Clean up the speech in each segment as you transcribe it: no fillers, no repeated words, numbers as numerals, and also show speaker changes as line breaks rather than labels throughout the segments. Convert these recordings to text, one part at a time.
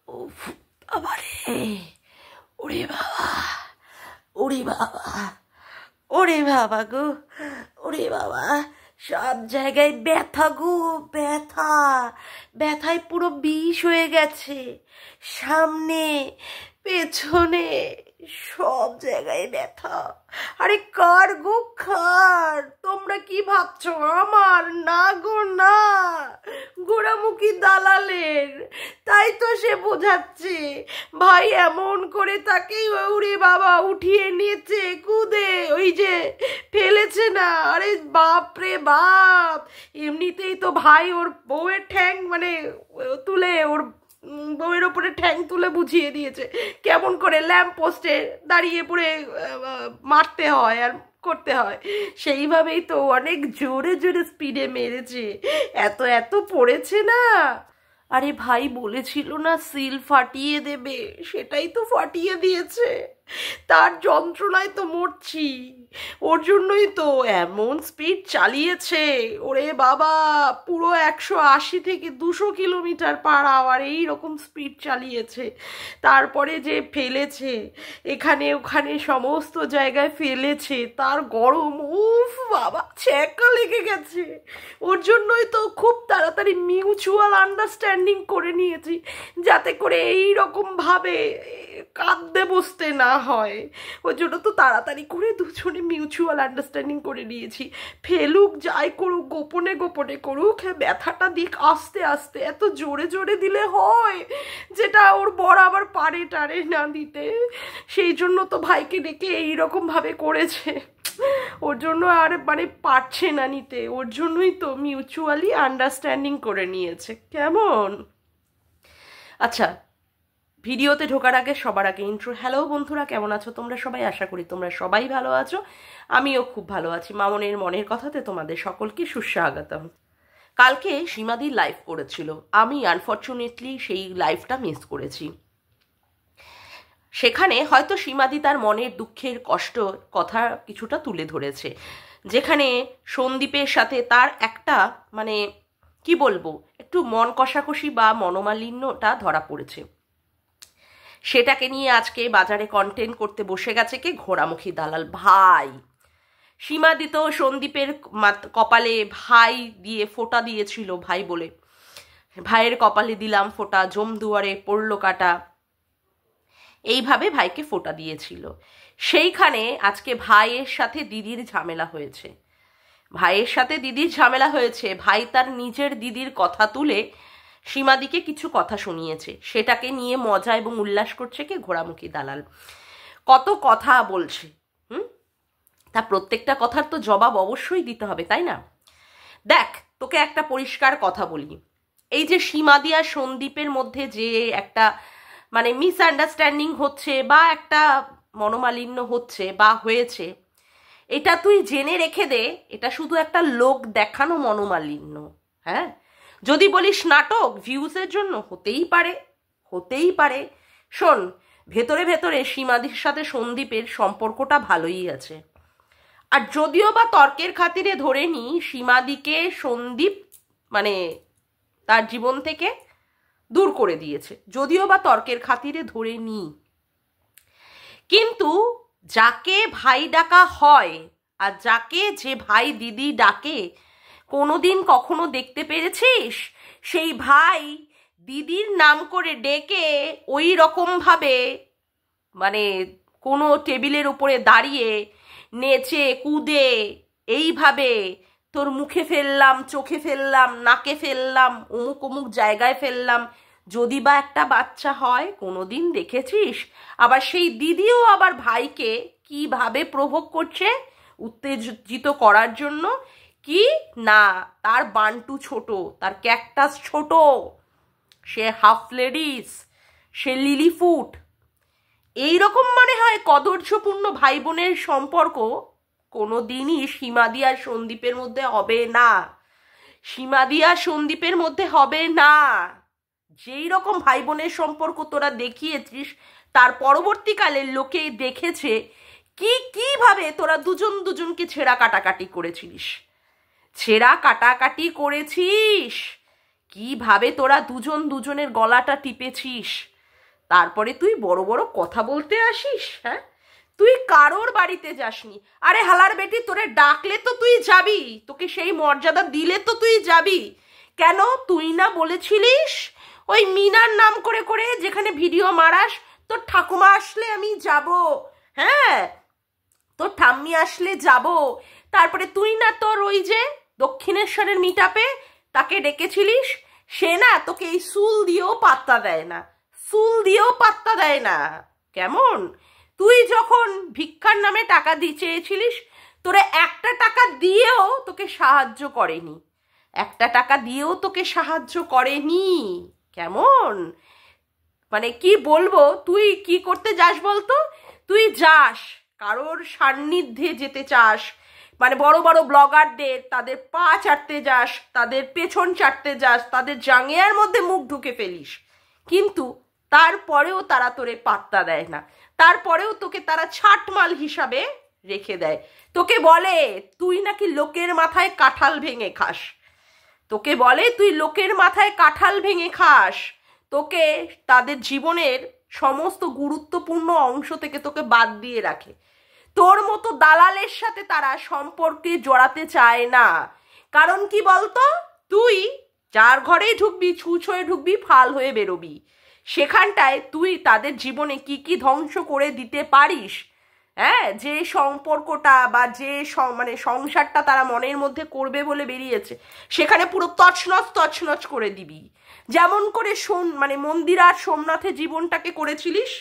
উফ, বাবারে, ওরে বাবা, ওরে বাবা, ওরে বাবা গো, ওরে বাবা, সব জায়গায় ব্যথা গো, ব্যথা, ব্যথায় পুরো বিষ হয়ে গেছে, সামনে পেছনে সব জায়গায় ব্যথা। আরে কার গো কার? তোমরা কি ভাবছো আমার? না গো না, গোড়ামুখী দালালের। তাই তো সে বোঝাচ্ছে, ভাই এমন করে তাকে উড়ে বাবা উঠিয়ে নিয়েছে কুদে, ওই যে ফেলেছে না। আরে বাপ রে বাপ, এমনিতেই তো ভাই ওর বউয়ের ঠ্যাং মানে তুলে ওর বউয়ের ওপরে ঠ্যাং তুলে বুঝিয়ে দিয়েছে কেমন করে ল্যাম্প পোস্টে দাঁড়িয়ে পড়ে মারতে হয় আর করতে হয়। সেইভাবেই তো অনেক জোরে জোরে স্পিডে মেরেছে, এত এত পড়েছে না। আরে ভাই বলেছিল না সিল ফাটিয়ে দেবে, সেটাই তো ফাটিয়ে দিয়েছে। তার যন্ত্রণায় তো মরছি, ওর জন্যই তো এমন স্পিড চালিয়েছে। ওরে বাবা, পুরো 180 থেকে 200 কিলোমিটার পার আওয়ার এইরকম স্পিড চালিয়েছে। তারপরে যে ফেলেছে এখানে ওখানে সমস্ত জায়গায় ফেলেছে, তার গরম, উফ বাবা, ছ্যাঁকা লেগে গেছে। ওর জন্যই তো খুব তাড়াতাড়ি মিউচুয়াল আন্ডারস্ট্যান্ডিং করে নিয়েছি, যাতে করে এইরকম ভাবে কাঁদতে বসতে না হয়। ওই জন্য তো তাড়াতাড়ি করে দুজনে মিউচুয়াল আন্ডারস্ট্যান্ডিং করে নিয়েছি। ফেলুক যাই করুক, গোপনে গোপনে করুক, ব্যথাটা দিক আস্তে আস্তে, এত জোরে জোরে দিলে হয়, যেটা ওর বর আবার পারে টারে না দিতে। সেই জন্য তো ভাইকে ডেকে এইরকম ভাবে করেছে, ওর জন্য আর মানে পারছে না নিতে। ওর জন্যই তো মিউচুয়ালি আন্ডারস্ট্যান্ডিং করে নিয়েছে। কেমন? আচ্ছা, ভিডিওতে ঢোকার আগে সবার আগে ইন্ট্রো। হ্যালো বন্ধুরা, কেমন আছো তোমরা সবাই? আশা করি তোমরা সবাই ভালো আছো, আমিও খুব ভালো আছি। মামনের মনের কথাতে তোমাদের সকলকে সুস্বাগতম। কালকে সীমাদি লাইভ করেছিল, আমি আনফর্চুনেটলি সেই লাইভটা মিস করেছি। সেখানে হয়তো সীমাদি তার মনের দুঃখের কষ্ট কথা কিছুটা তুলে ধরেছে, যেখানে সন্দীপের সাথে তার একটা মানে কি বলবো, একটু মন কষাকষি বা মনোমালিন্যটা ধরা পড়েছে। সেটাকে নিয়ে আজকে বাজারে কন্টেন্ট করতে বসে গেছে কে? ঘোড়ামুখী দালাল ভাই। সীমাদি তো সন্দীপের কপালে ভাই দিয়ে ফোঁটা দিয়েছিল, ভাই বলে, ভাইয়ের কপালে দিলাম ফোঁটা, জমদুয়ারে পড়লো কাটা, এইভাবে ভাইকে ফোঁটা দিয়েছিল। সেইখানে আজকে ভাইয়ের সাথে দিদির ঝামেলা হয়েছে, ভাইয়ের সাথে দিদির ঝামেলা হয়েছে। ভাই তার নিজের দিদির কথা তুলে সীমাদিকে কিছু কথা শুনিয়েছে, সেটাকে নিয়ে মজা এবং উল্লাস করছে কে? ঘোড়ামুখী দালাল। কত কথা বলছে, তা প্রত্যেকটা কথার তো জবাব অবশ্যই দিতে হবে, তাই না? দেখ, তোকে একটা পরিষ্কার কথা বলি, এই যে সীমাদি আর সন্দীপের মধ্যে যে একটা মানে মিসআন্ডারস্ট্যান্ডিং হচ্ছে বা একটা মনোমালিন্য হচ্ছে বা হয়েছে, এটা তুই জেনে রেখে দে, এটা শুধু একটা লোক দেখানো মনোমালিন্য। হ্যাঁ, যদি বলিস নাটক ভিউজের জন্য, হতেই পারে, হতেই পারে। শোন, ভেতরে ভেতরে সীমাদির সাথে সন্দীপের সম্পর্কটা ভালোই আছে। আর যদিও বা তর্কের খাতিরে ধরে নি সীমাদিকে সন্দীপ মানে তার জীবন থেকে দূর করে দিয়েছে, যদিও বা তর্কের খাতিরে ধরে নি, কিন্তু যাকে ভাই ডাকা হয় আর যাকে যে ভাই দিদি ডাকে, কোনোদিন কখনো দেখতে পেরেছিস সেই ভাই দিদির নাম করে ডেকে ওই রকম ভাবে মানে কোনো টেবিলের উপরে দাঁড়িয়ে নেচে কুদে এইভাবে তোর মুখে ফেললাম, চোখে ফেললাম, নাকে ফেললাম, অমুক অমুক জায়গায় ফেললাম, যদি বা একটা বাচ্চা হয়, কোনোদিন দেখেছিস? আবার সেই দিদিও আবার ভাইকে কিভাবে প্রভোগ করছে উত্তেজিত করার জন্য, কি না তার বান্টু ছোট, তার ক্যাকটাস ছোট, সে হাফ লেডিস, সে লিলিফুট, এইরকম মনে হয় কদর্যপূর্ণ ভাই বোনের সম্পর্ক কোনো দিনই সীমাদি আর সন্দীপের মধ্যে হবে না, সীমাদি আর সন্দীপের মধ্যে হবে না। যেই রকম ভাই বোনের সম্পর্ক তোরা দেখিয়েছিস, তার পরবর্তীকালে লোকে দেখেছে কিভাবে তোরা দুজন দুজনকে ছেঁড়া কাটাকাটি করেছিস, ছেঁড়া কাটাকাটি করেছিস, কিভাবে তোরা দুজন দুজনের গলাটা টিপেছিস, তারপরে তুই বড় বড় কথা বলতে আসিস? হ্যাঁ, তুই কারোর বাড়িতে যাসনি। আরে হালার বেটি, তোরে ডাকলে তো তুই যাবি, তোকে সেই মর্যাদা দিলে তো তুই যাবি। কেন তুই না বলেছিলিস ওই মিনার নাম করে করে যেখানে ভিডিও মারাস, তোর ঠাকুমা আসলে আমি যাব, হ্যাঁ তোর ঠাম্মি আসলে যাব। তারপরে তুই না তোর ওই যে দক্ষিণেশ্বরের মিটআপে তাকে ডেকেছিলিস, সে না তোকে এই চুল দিয়েও পাত্তা দেয় না, চুল দিয়েও পাত্তা দেয় না। কেমন তুই যখন ভিক্ষার নামে টাকা দিয়ে চেয়েছিলিস, তোরে একটা টাকা দিয়েও তোকে সাহায্য করেনি, একটা টাকা দিয়েও তোকে সাহায্য করেনি। কেমন মানে কি বলবো, তুই কি করতে যাস বলতো? তুই যাস কারোর সান্নিধ্যে যেতে চাস, মানে বড় বড় ব্লগারদের তাদের পা চাটতে যাস, তাদের পেছন চাটতে যাস, তাদের জাঙ্গিয়ার মধ্যে মুখ ঢুকে ফেলিস, কিন্তু তারপরেও তারা তোরে পাত্তা দেয় না, তারপরেও তোকে তারা ছাটমাল হিসাবে রেখে দেয়। তোকে বলে তুই নাকি লোকের মাথায় কাঁঠাল ভেঙে খাস, তোকে বলে তুই লোকের মাথায় কাঁঠাল ভেঙে খাস, তোকে তাদের জীবনের সমস্ত গুরুত্বপূর্ণ অংশ থেকে তোকে বাদ দিয়ে রাখে। তোর মতো দালালের সাথে তারা সম্পর্কে জড়াতে চায় না। কারণ কি বলতো, তুই যার ঘরেই ঢুকবি ছুঁচ হয়ে ঢুকবি, ফাল হয়ে বেরোবি। সেখানটায় তুই তাদের জীবনে কি কি ধ্বংস করে দিতে পারিস, হ্যাঁ, যে সম্পর্কটা বা যে মানে সংসারটা তারা মনের মধ্যে করবে বলে বেরিয়েছে, সেখানে পুরো তছনছ তছনছ করে দিবি। যেমন করে মানে মন্দিরা আর সোমনাথের জীবনটাকে করেছিলিস,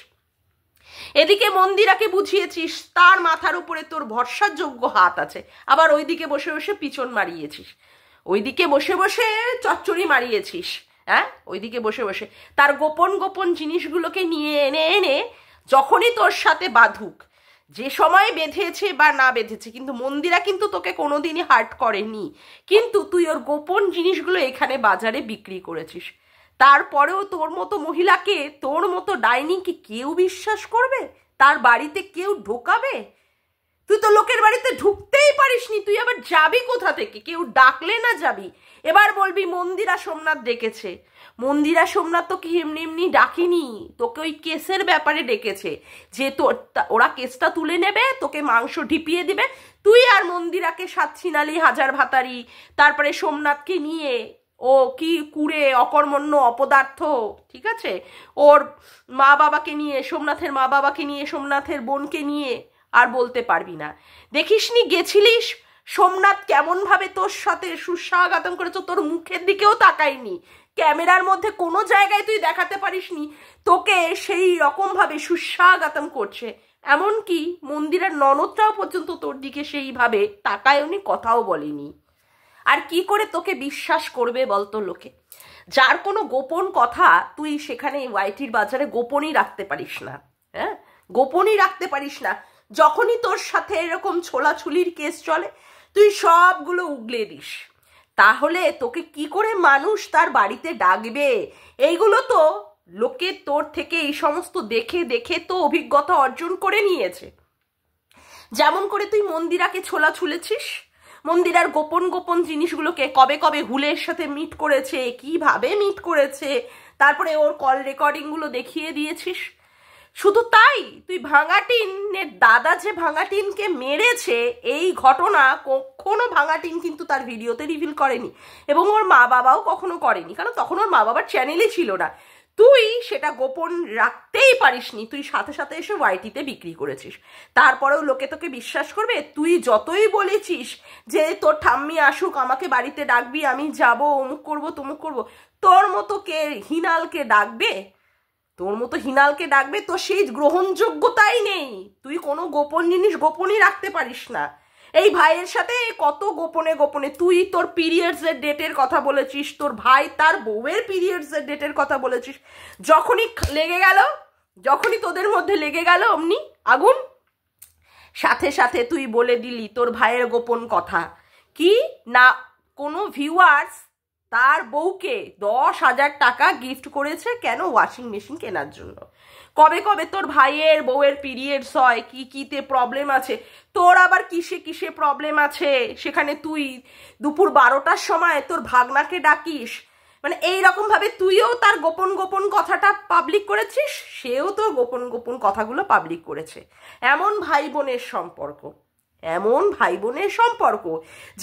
এদিকে মন্দিরাকে বুঝিয়েছিস তার মাথার উপরে তোর ভরসার যোগ্য হাত আছে, আবার ওইদিকে বসে বসে পিছন মারিয়েছিস, ওইদিকে বসে বসে চচ্চড়ি মারিয়েছিস, হ্যাঁ ওইদিকে বসে বসে তার গোপন গোপন জিনিসগুলোকে নিয়ে এনে এনে যখনই তোর সাথে বাঁধুক, যে সময় বেঁধেছে বা না বেঁধেছে, কিন্তু মন্দিরা কিন্তু তোকে কোনোদিনই হার্ট করেনি, কিন্তু তুই ওর গোপন জিনিসগুলো এখানে বাজারে বিক্রি করেছিস। তারপরেও তোর মতো মহিলাকে, তোর মতো ডাইনিকে কেউ বিশ্বাস করবে? তার বাড়িতে কেউ ঢোকাবে? তুই তো লোকের বাড়িতে ঢুকতেই পারিসনি, তুই আবার যাবি কোথা থেকে? কেউ ডাকলে না যাবি। এবার বলবি মন্দিরা সোমনাথ ডেকেছে, মন্দিরা সোমনাথ তোকে এমনি এমনি ডাকিনি, তোকে ওই কেসের ব্যাপারে ডেকেছে, যে তোর ওরা কেসটা তুলে নেবে, তোকে মাংস ঢিপিয়ে দিবে, তুই আর মন্দিরাকে সাতছিনালি হাজার ভাতারি, তারপরে সোমনাথকে নিয়ে ও কি কুড়ে অকর্মণ্য অপদার্থ, ঠিক আছে, ওর মা বাবাকে নিয়ে, সোমনাথের মা বাবাকে নিয়ে, সোমনাথের বোনকে নিয়ে আর বলতে পারবি না। দেখিসনি গেছিলিস, সোমনাথ কেমনভাবে তোর সাথে সুস্বাগতম করেছ, তোর মুখের দিকেও তাকায়নি, ক্যামেরার মধ্যে কোনো জায়গায় তুই দেখাতে পারিসনি তোকে সেই রকমভাবে সুস্বাগতম করছে। এমনকি মন্দিরের ননদটাও পর্যন্ত তোর দিকে সেইভাবে তাকায়নি, কথাও বলেনি। আর কি করে তোকে বিশ্বাস করবে বলতো লোকে, যার কোনো গোপন কথা তুই সেখানে ওয়াইটির বাজারে গোপনই রাখতে পারিস না, হ্যাঁ গোপনই রাখতে পারিস না। যখনই তোর সাথে এরকম ছোলাছুলির কেস চলে, তুই সবগুলো উগলে দিস। তাহলে তোকে কি করে মানুষ তার বাড়িতে ডাকবে? এইগুলো তো লোকে তোর থেকে এই সমস্ত দেখে দেখে তো অভিজ্ঞতা অর্জন করে নিয়েছে। যেমন করে তুই মন্দিরাকে ছোলা ছুলেছিস, মন্দিরার গোপন গোপন জিনিসগুলোকে কবে কবে হুলের সাথে মিট করেছে, কিভাবে মিট করেছে, তারপরে ওর কল রেকর্ডিংগুলো দেখিয়ে দিয়েছিস। শুধু তাই, তুই ভাঙাটিনের দাদা যে ভাঙাটিনকে মেরেছে, এই ঘটনা কখনো ভাঙাটিন কিন্তু তার ভিডিওতে রিভিল করেনি, এবং ওর মা বাবাও কখনো করেনি, কারণ তখন ওর মা বাবার চ্যানেলই ছিল না। তুই সেটা গোপন রাখতেই পারিসনি, তুই সাথে সাথে এসে ওয়াইটিতে বিক্রি করেছিস। তারপরেও লোকে তোকে বিশ্বাস করবে? তুই যতই বলেছিস যে তোর ঠাম্মি আসুক, আমাকে বাড়িতে ডাকবি, আমি যাব, অমুক করবো তমুক করবো, তোর মতো কে হিনালকে ডাকবে? তোর মতো হিনালকে ডাকবে? তো সেই গ্রহণযোগ্যতাই নেই, তুই কোনো গোপন জিনিস গোপনই রাখতে পারিস না। এই ভাইয়ের সাথে কত গোপনে গোপনে তুই তোর পিরিয়ডসের ডেটের কথা বলেছিস, তোর ভাই তার বউয়ের পিরিয়ডসের ডেটের কথা বলেছিস। যখনই লেগে গেল, যখনই তোদের মধ্যে লেগে গেল অমনি আগুন, সাথে সাথে তুই বলে দিলি তোর ভাইয়ের গোপন কথা। কি না, কোনো ভিউয়ার্স তার বউকে 10,000 টাকা গিফট করেছে, কেন? ওয়াশিং মেশিন কেনার জন্য। কবে কবে তোর ভাইয়ের বউয়ের পিরিয়ডস হয়, কি কিতে প্রবলেম আছে, তোর আবার কিসে কিসে প্রবলেম আছে, সেখানে তুই দুপুর 12টার সময় তোর ভাগনাকে ডাকিস,
মানে এইরকম ভাবে তুইও তার গোপন গোপন কথাটা পাবলিক করেছিস, সেও তোর গোপন গোপন কথাগুলো পাবলিক করেছে। এমন ভাই বোনের সম্পর্ক, এমন ভাই বোনের সম্পর্ক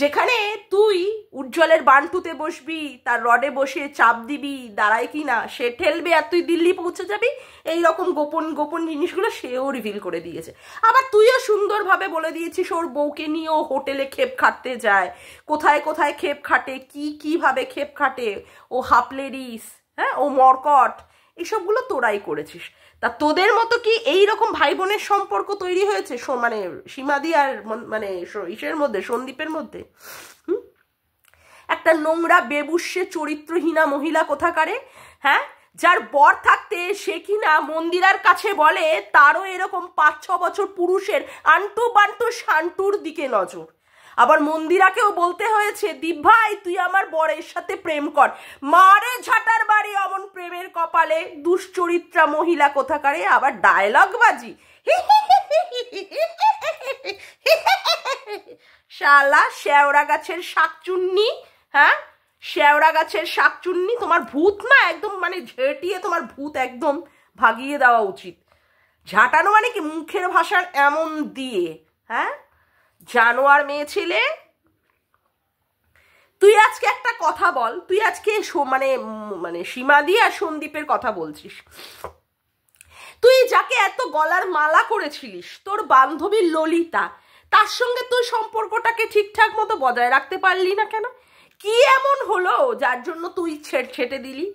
যেখানে তুই উজ্জ্বলের বান্টুতে বসবি, তার রডে বসে চাপ দিবি, দাঁড়ায় কি না সে ঠেলবে আর তুই দিল্লি পৌঁছে যাবি, এই রকম গোপন গোপন জিনিসগুলো সেও রিভিল করে দিয়েছে। আবার তুইও সুন্দরভাবে বলে দিয়েছিস ওর বউকে নিয়ে ও হোটেলে খেপ খাটতে যায়, কোথায় কোথায় খেপ খাটে, কিভাবে খেপ খাটে, ও হাফ লেডিস, হ্যাঁ, ও মরকট, এইসবগুলো তোরাই করেছিস। তা তোদের মতো কি এই রকম ভাই বোনের সম্পর্ক তৈরি হয়েছে মানে সীমাদি আর মানে ইসের মধ্যে, সন্দীপের মধ্যে? একটা নোংরা বেবুষ্যে চরিত্রহীনা মহিলা কোথাকারে, হ্যাঁ, যার বর থাকতে সে কিনা মন্দিরার কাছে বলে তারও এরকম 5-6 বছর পুরুষের আন্টু বান্টু শান্টুর দিকে নজর। আবার মন্দিরাকেও বলতে হয়েছে দীপ ভাই তুই আমার বরের সাথে প্রেম কর, মারে ঝাটার বাড়ি অমন প্রেমের কপালে দুশ্চরিত্রা মহিলা কোথাকারে। আবার ডায়লগ বাজি, শালা শেওড়া গাছের শাকচুন্নি, হ্যাঁ, শেওড়া গাছের শাকচুন্নি, তোমার ভূত না একদম মানে ঝেঁটিয়ে তোমার ভূত একদম ভাগিয়ে দেওয়া উচিত। ঝাঁটানো মানে কি মুখের ভাষার এমন দিয়ে, হ্যাঁ, জানোয়ার মেয়ে ছেলে। তুই আজকে একটা কথা বল, তুই আজকে মানে মানে সীমাদি আর সন্দীপের কথা বলছিস, তুই যাকে এত গলার মালা করেছিলিস তোর বান্ধবী ললিতা, তার সঙ্গে তুই সম্পর্কটাকে ঠিকঠাক মতো বজায় রাখতে পারলি না কেন? কি এমন হলো যার জন্য তুই ছেটে দিলি?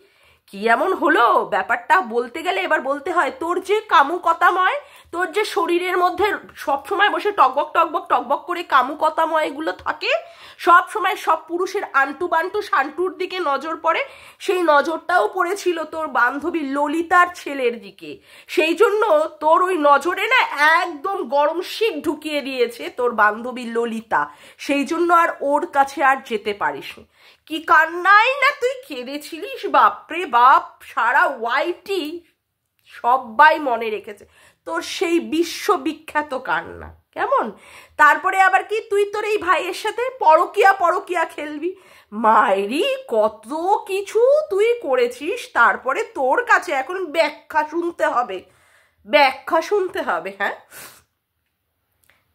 কি এমন হলো? ব্যাপারটা বলতে গেলে এবার বলতে হয়, তোর যে কামুকতাময়, তোর যে শরীরের মধ্যে সবসময় বসে টকবক টকবক টকবক করে কামুকতাময় এগুলো থাকে, সব সময় সব পুরুষের আন্টু বান্টু শান্টুর দিকে নজর পড়ে, সেই নজরটাও পড়েছিল তোর বান্ধবী ললিতার ছেলের দিকে। সেই জন্য তোর ওই নজরে না একদম গরম শিক ঢুকিয়ে দিয়েছে তোর বান্ধবী ললিতা, সেই জন্য আর ওর কাছে আর যেতে পারিস। কি কান্নাই না তুই কেঁদেছিলিস, বাপরে বাপ, সারা ওয়াইটি সবাই মনে রেখেছে তোর সেই বিশ্ববিখ্যাত কান্না, কেমন? তারপরে আবার কি তুই তোর এই ভাইয়ের সাথে পরকিয়া খেলবি, মায়েরি কত কিছু তুই করেছিস, তারপরে তোর কাছে এখন ব্যাখ্যা শুনতে হবে, ব্যাখ্যা শুনতে হবে, হ্যাঁ,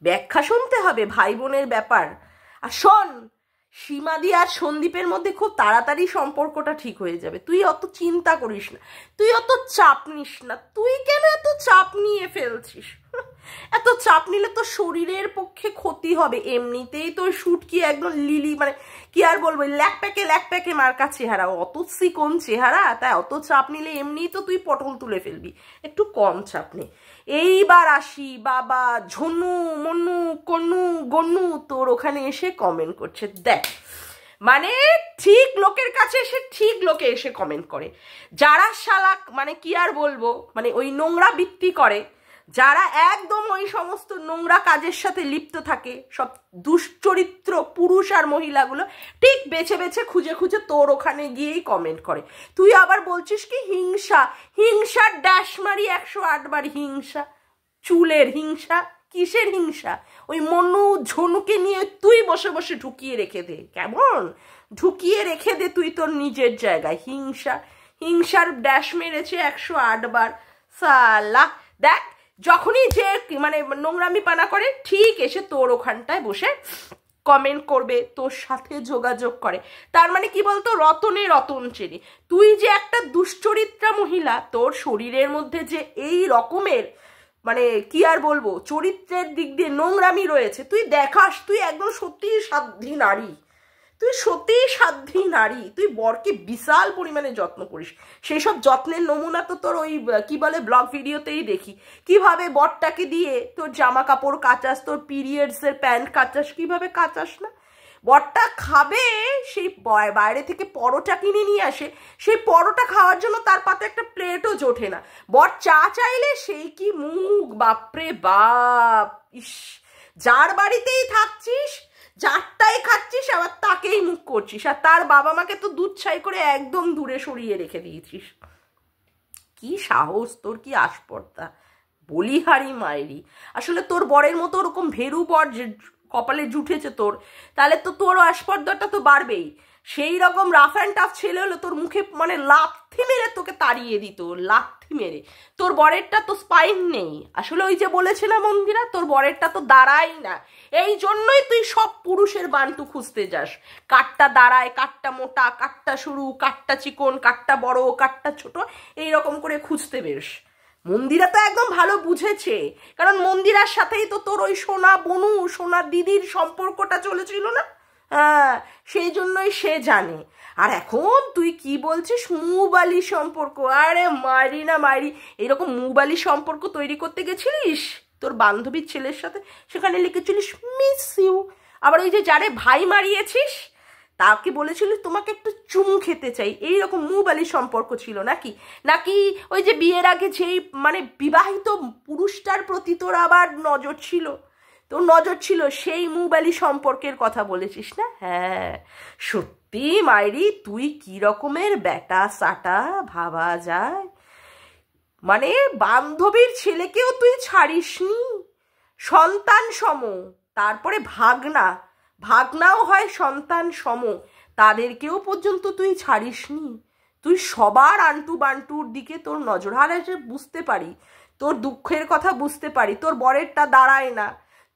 ব্যাখ্যা শুনতে হবে ভাই বোনের ব্যাপার। আর শোন, সীমাদি আর সন্দীপের মধ্যে খুব তাড়াতাড়ি সম্পর্কটা ঠিক হয়ে যাবে, তুই অত চিন্তা করিস না, তুই অত চাপ নিস না। তুই কেন এত চাপ নিয়ে ফেলছিস? এত চাপ নিলে তো শরীরের পক্ষে ক্ষতি হবে, এমনিতেই তোর শুটকি একদম লিলি, মানে কি আর বলবো, ল্যাকপ্যাকে মার্কা চেহারা, অত চিকন চেহারা, তাই অত চাপ নিলে এমনিই তো তুই পটল তুলে ফেলবি, একটু কম চাপ নে। এইবার আসি বাবা ঝনু মনু কনু গনু তোর ওখানে এসে কমেন্ট করছে, দেখ মানে ঠিক লোকের কাছে এসে ঠিক লোকে এসে কমেন্ট করে, যারা শালাক মানে কি আর বলবো, মানে ওই নোংরা বৃত্তি করে, যারা একদম ওই সমস্ত নোংরা কাজের সাথে লিপ্ত থাকে, সব দুশ্চরিত্র পুরুষ আর মহিলাগুলো ঠিক বেছে বেছে খুঁজে খুঁজে তোর ওখানে গিয়েই কমেন্ট করে। তুই আবার বলছিস কি হিংসার ড্যাশ মারি 108 বার হিংসা, চুলের হিংসা, কিসের হিংসা? ওই মনু ঝনুকে নিয়ে তুই বসে বসে ঢুকিয়ে রেখে দে, কেমন ঢুকিয়ে রেখে দে তুই তোর নিজের জায়গায়। হিংসার ড্যাশ মেরেছে 108 বার, সালা দেখ যখনই যে মানে নোংরামি পানা করে ঠিক এসে তোর ওখানটায় বসে কমেন্ট করবে, তোর সাথে যোগাযোগ করে। তার মানে কি বলতো, রতনে রতন চেনে। তুই যে একটা দুশ্চরিত্রা মহিলা, তোর শরীরের মধ্যে যে এই রকমের মানে কি আর বলবো চরিত্রের দিক দিয়ে নোংরামি রয়েছে, তুই দেখাস, তুই একদম সত্যিই সাধ্বী নারী, তুই সত্যিই সাধ্বী নারী, তুই বরকে বিশাল পরিমাণে যত্ন করিস। সেই সব যত্নের নমুনা তো তোর ওই কি বলে ব্লগ ভিডিওতেই দেখি, কিভাবে বরটাকে দিয়ে তোর জামা কাপড় কাচাস, তোর পিরিয়ডসের প্যান্ট কাচাস, কিভাবে কাচাস না? বরটা খাবে, সেই বাইরে থেকে পরোটা কিনে নিয়ে আসে, সেই পরোটা খাওয়ার জন্য তার পাতে একটা প্লেটও জোটে না, বর চা চাইলে সেই কি মুখ, বাপরে বাপ, ইস, যার বাড়িতেই থাকছিস, যারটাই খাচ্ছিস আবার তাকেই মুখ করছিস, আর তার বাবা মাকে তো দুধ ছাই করে একদম দূরে সরিয়ে রেখে দিয়েছিস। কি সাহস তোর, কি আস্পর্ধা, বলিহারি মায়েরি। আসলে তোর বরের মতো ওরকম ভেরু বর যে কপালে জুটেছে তোর, তাহলে তো তোর আস্পর্ধাটা তো বাড়বেই। সেই রকম রাফ অ্যান্ড টাফ ছেলে হলো তোর মুখে মানে লাথি মেরে তোকে তাড়িয়ে দিত, লাথি মেরে। তোর বরেরটা তো স্পাইন নেই, আসলে ওই যে বলেছে না মন্দিরা, তোর বরেরটা তো দাঁড়াই না। এই জন্যই তুই সব পুরুষের বান্টু খুঁজতে যাস, কাঠটা দাঁড়ায়, কাঠটা মোটা, কাঠটা সরু, কাঠটা চিকন, কাঠটা বড়, কাঠটা ছোট, এইরকম করে খুঁজতে বেশ। মন্দিরা তো একদম ভালো বুঝেছে, কারণ মন্দিরার সাথেই তো তোর ওই সোনা বনু, সোনা দিদির সম্পর্কটা চলেছিল না। হ্যাঁ, সেই জন্যই সে জানে। আর এখন তুই কি বলছিস মুবালি সম্পর্ক? আরে মারি না মারি, এরকম মুবালি সম্পর্ক তৈরি করতে গেছিলিস তোর বান্ধবীর ছেলের সাথে, সেখানে লিখেছিলিস মিস ইউ। আবার ওই যে যারে ভাই মারিয়েছিস তাকে বলেছিলিস তোমাকে একটু চুমু খেতে চাই, এইরকম মুবালি সম্পর্ক ছিল নাকি? নাকি ওই যে বিয়ের আগে যেই মানে বিবাহিত পুরুষটার প্রতি তোর আবার নজর ছিল, তোর নজর ছিল সেই মুবালি সম্পর্কের কথা বলেছিস না? হ্যাঁ, সত্যি মাইরি, তুই কি রকমের ব্যাটা সাটা ভাবা যায়। মানে বান্ধবীর ছেলেকেও তুই ছাড়িসনি, সন্তান সম, তারপরে ভাগনাও হয় সন্তান সম, তাদেরকেও পর্যন্ত তুই ছাড়িসনি। তুই সবার আন্টু বান্টুর দিকে তোর নজর। আর এসে বুঝতে পারি, তোর দুঃখের কথা বুঝতে পারি, তোর বরেরটা দাঁড়ায় না,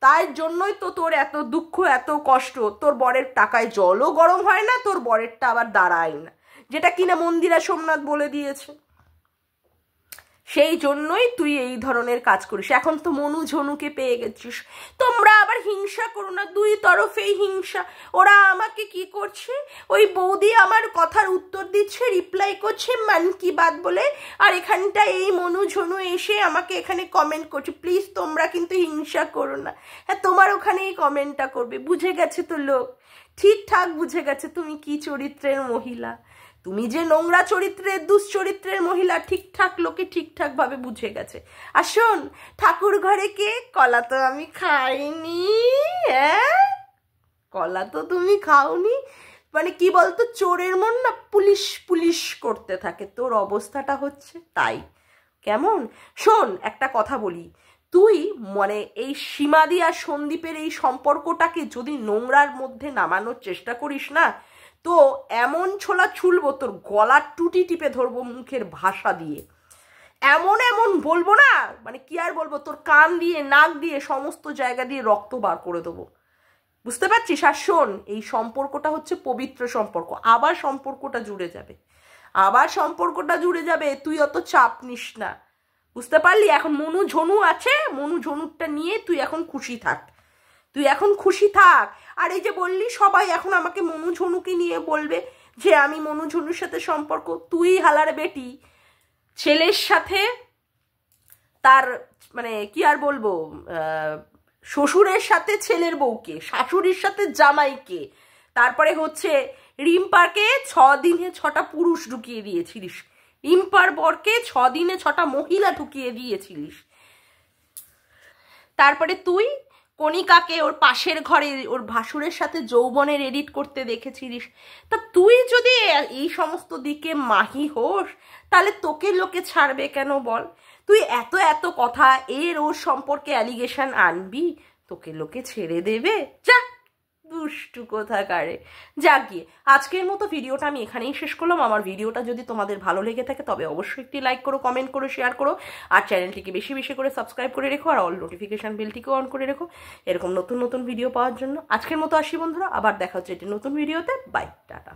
তাই জন্যই তো তোর এত দুঃখ, এত কষ্ট। তোর বরের টাকায় জলও গরম হয় না, তোর বরেরটা আবার দাঁড়ায় না, যেটা কিনা মন্দিরা সোমনাথ বলে দিয়েছে। সেই জন্যই তুই এই ধরনের কাজ করিস। এখন তো মনু ঝনুকে পেয়ে গেছিস, তোমরা আবার হিংসা করো না, দুই তরফেই হিংসা। ওরা আমাকে কি করছে, ওই বৌদি আমার কথার উত্তর দিচ্ছে, রিপ্লাই করছে মান কি বাত বলে, আর এখানটা এই মনু ঝনু এসে আমাকে এখানে কমেন্ট করছে। প্লিজ তোমরা কিন্তু হিংসা করো না। হ্যাঁ, তোমার ওখানেই কমেন্টটা করবে, বুঝে গেছে তো লোক, ঠিকঠাক বুঝে গেছে তুমি কি চরিত্রের মহিলা, তুমি যে নোংরা চরিত্রের দুশ্চরিত্রের মহিলা, ঠিকঠাক লোকে ঠিকঠাক ভাবে বুঝে গেছে। আর শোন, ঠাকুর ঘরে কে, কলা তো আমি খাইনি। হ্যাঁ, কলা তো তুমি খাওনি, মানে কি বলতো, চোরের মন না পুলিশ পুলিশ করতে থাকে, তোর অবস্থাটা হচ্ছে তাই। কেমন? শোন, একটা কথা বলি, তুই মানে এই সীমাদি আর সন্দীপের এই সম্পর্কটাকে যদি নোংরার মধ্যে নামানোর চেষ্টা করিস না, তো এমন ছোলা ছুলবো, তোর গলার টুটি টিপে ধরবো মুখের ভাষা দিয়ে, এমন এমন বলবো না, মানে কি আর বলবো, তোর কান দিয়ে নাক দিয়ে সমস্ত জায়গা দিয়ে রক্ত বার করে দেবো, বুঝতে পারছিস? আর শোন, এই সম্পর্কটা হচ্ছে পবিত্র সম্পর্ক, আবার সম্পর্কটা জুড়ে যাবে, আবার সম্পর্কটা জুড়ে যাবে, তুই অত চাপ নিস না, বুঝতে পারলি? এখন মনু ঝনু আছে, মনু ঝনুরটা নিয়ে তুই এখন খুশি থাক, তুই এখন খুশি থাক। আর এই যে বললি সবাই এখন আমাকে মনু ঝনুকে নিয়ে বলবে যে আমি মনু ঝনুর সাথে সম্পর্ক, তুই হালার বেটি ছেলের সাথে তার মানে কি আর বলবো, শ্বশুরের সাথে ছেলের বউকে, শাশুড়ির সাথে জামাইকে, তারপরে হচ্ছে রিম্পাকে 6 দিনে 6টা পুরুষ ঢুকিয়ে দিয়েছিলিস, রিম্পার বরকে 6 দিনে 6টা মহিলা ঢুকিয়ে দিয়েছিলিস। তারপরে তুই কণিকাকে ওর পাশের ঘরে ওর ভাসুরের সাথে যৌবনের এডিট করতে দেখেছিলিস। তা তুই যদি এই সমস্ত দিকে মাহি হোস, তাহলে তোকে লোকে ছাড়বে কেন বল? তুই এত এত কথা এর ওর সম্পর্কে অ্যালিগেশন আনবি, তোকে লোকে ছেড়ে দেবে? যা দুষ্টু কোথাকারে, যা গিয়ে। আজকের মতো ভিডিওটা আমি এখানেই শেষ করলাম। আমার ভিডিওটা যদি তোমাদের ভালো লেগে থাকে তবে অবশ্যই একটি লাইক করো, কমেন্ট করো, শেয়ার করো, আর চ্যানেলটিকে বেশি বেশি করে সাবস্ক্রাইব করে রেখো, আর অল নোটিফিকেশান বেলটিকেও অন করে রেখো এরকম নতুন নতুন ভিডিও পাওয়ার জন্য। আজকের মতো আসি বন্ধুরা, আবার দেখা হচ্ছে একটি নতুন ভিডিওতে। Bye, tata.